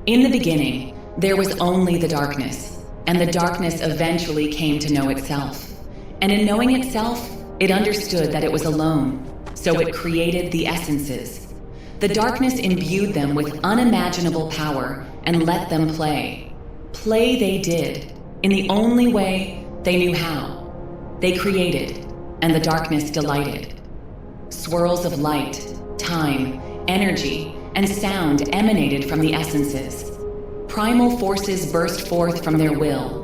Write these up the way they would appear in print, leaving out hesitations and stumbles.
In the beginning, there was only the darkness, and the darkness eventually came to know itself. And in knowing itself, it understood that it was alone, so it created the essences. The darkness imbued them with unimaginable power and let them play. Play they did, in the only way they knew how. They created, and the darkness delighted. Swirls of light, time, energy, and sound emanated from the essences. Primal forces burst forth from their will.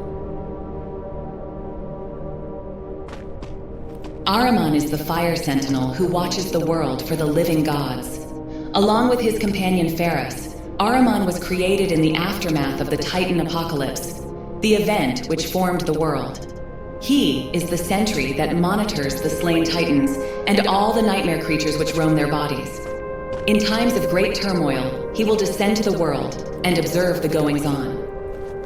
Ahriman is the fire sentinel who watches the world for the living gods. Along with his companion Ferris, Ahriman was created in the aftermath of the Titan apocalypse, the event which formed the world. He is the sentry that monitors the slain Titans and all the nightmare creatures which roam their bodies. In times of great turmoil, he will descend to the world and observe the goings-on.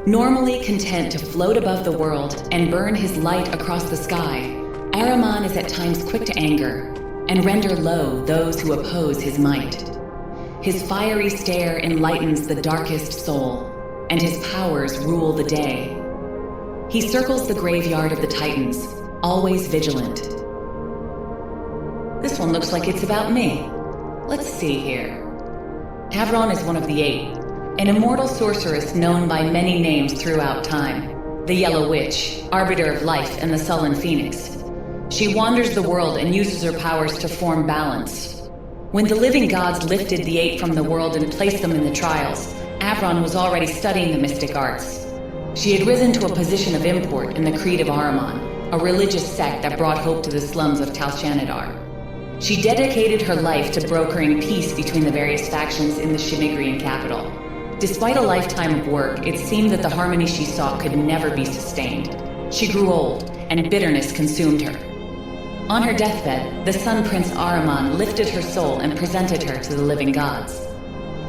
Normally content to float above the world and burn his light across the sky, Ahriman is at times quick to anger and render low those who oppose his might. His fiery stare enlightens the darkest soul, and his powers rule the day. He circles the graveyard of the Titans, always vigilant. This one looks like it's about me. Let's see here. Avron is one of the 8, an immortal sorceress known by many names throughout time. The Yellow Witch, Arbiter of Life, and the Sullen Phoenix. She wanders the world and uses her powers to form balance. When the living gods lifted the 8 from the world and placed them in the trials, Avron was already studying the mystic arts. She had risen to a position of import in the Creed of Ahriman, a religious sect that brought hope to the slums of Tal Shanidar. She dedicated her life to brokering peace between the various factions in the Shimigrian capital. Despite a lifetime of work, it seemed that the harmony she sought could never be sustained. She grew old, and bitterness consumed her. On her deathbed, the Sun Prince Ahriman lifted her soul and presented her to the living gods.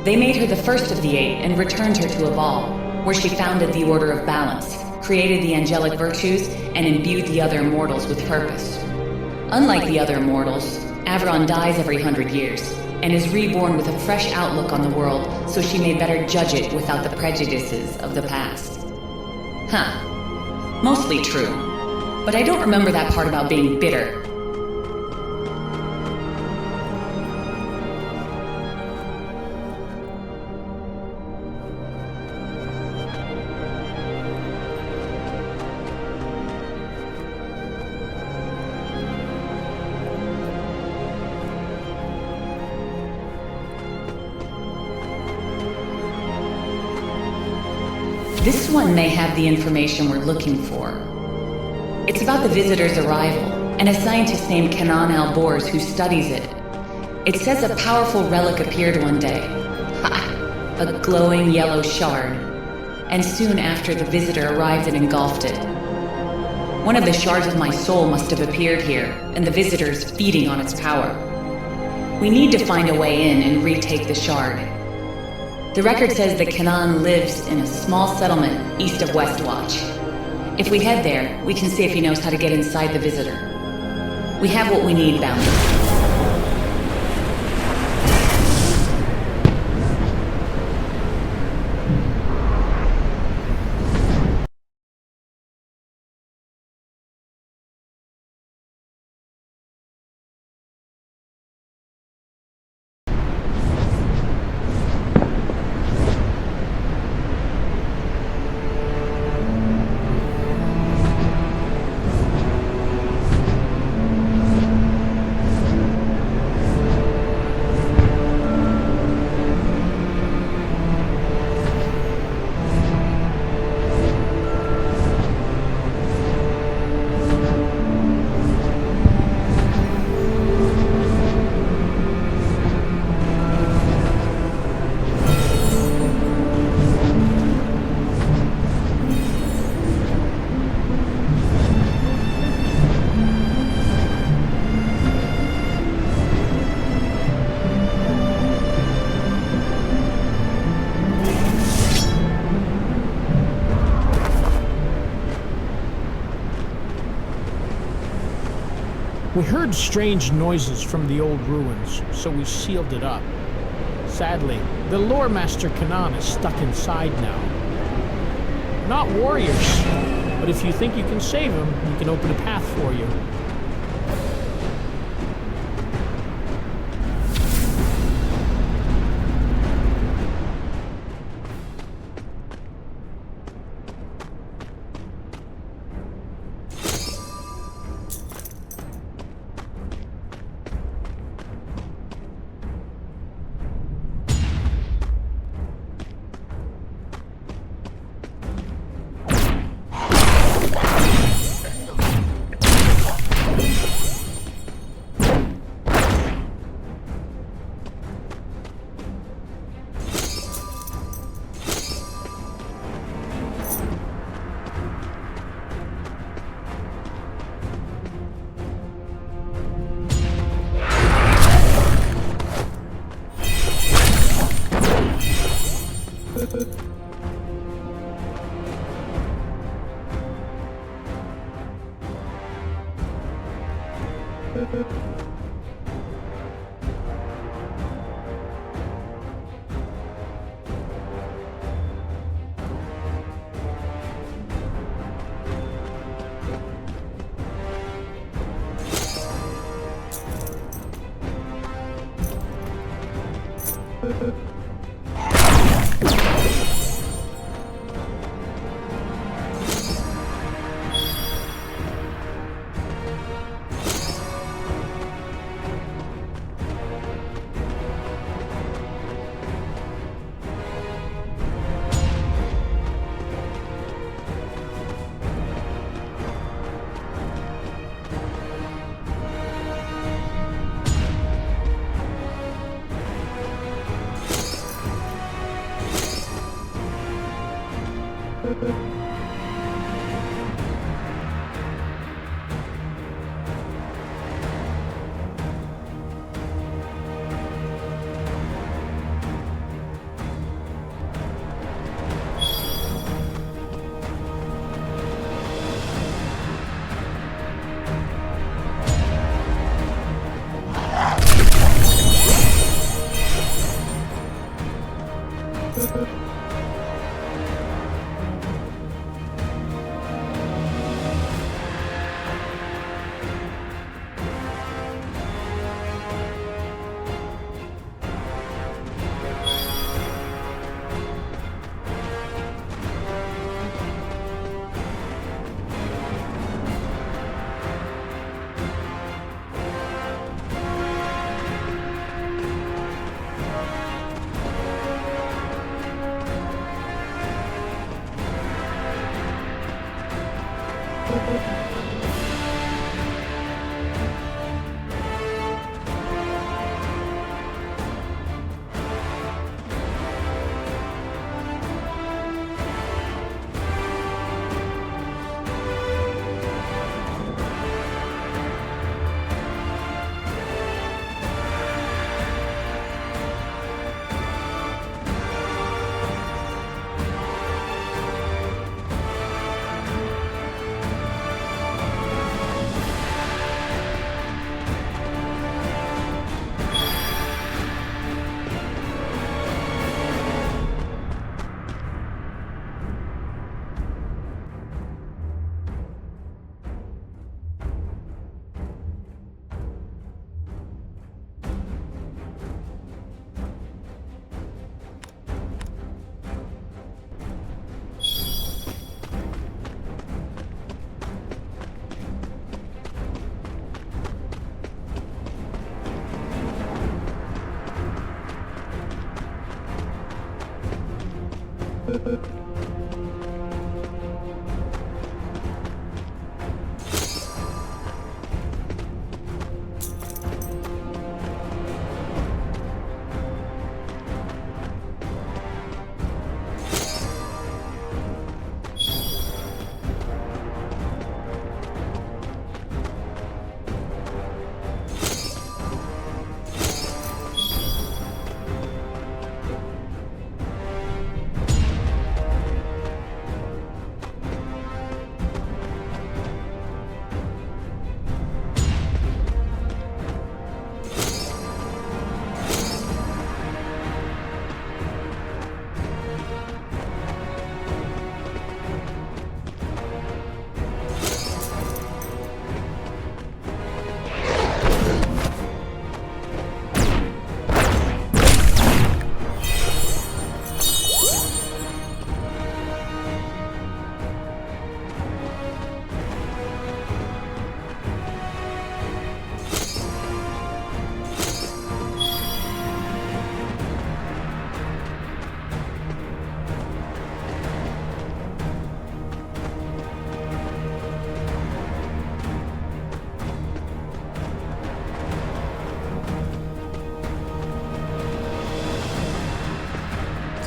They made her the first of the 8 and returned her to Aval, where she founded the Order of Balance, created the angelic virtues, and imbued the other mortals with purpose. Unlike the other mortals, Avron dies every 100 years, and is reborn with a fresh outlook on the world so she may better judge it without the prejudices of the past. Mostly true, but I don't remember that part about being bitter. This one may have the information we're looking for. It's about the visitor's arrival, and a scientist named Kenan Al-Borz who studies it. It says a powerful relic appeared one day. A glowing yellow shard. And soon after, the visitor arrived and engulfed it. One of the shards of my soul must have appeared here, and the visitor's feeding on its power. We need to find a way in and retake the shard. The record says that Kenan lives in a small settlement east of Westwatch. If we head there, we can see if he knows how to get inside the visitor. We have what we need, Bounty. We heard strange noises from the old ruins, so we sealed it up. Sadly, The Lore Master Kanan is stuck inside now. Not warriors, but if you think you can save him, he can open a path for you.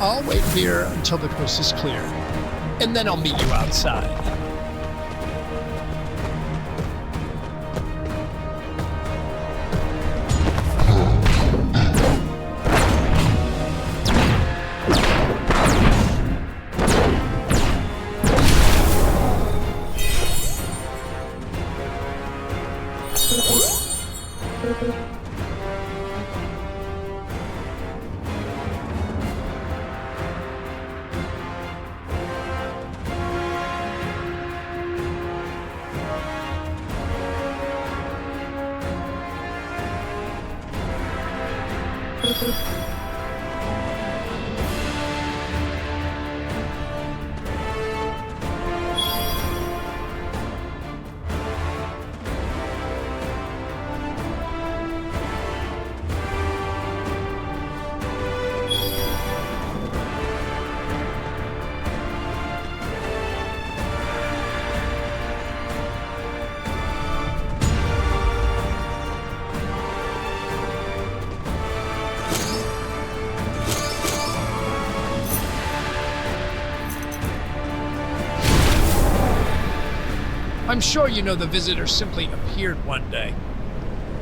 I'll wait here until the coast is clear, and then I'll meet you outside. I'm sure you know the visitor simply appeared one day.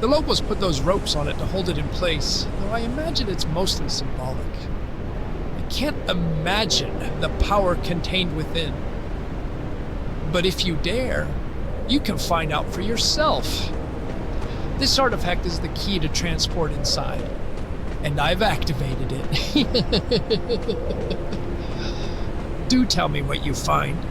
The locals put those ropes on it to hold it in place, though I imagine it's mostly symbolic. I can't imagine the power contained within. But if you dare, you can find out for yourself. This artifact is the key to transport inside, and I've activated it. Do tell me what you find.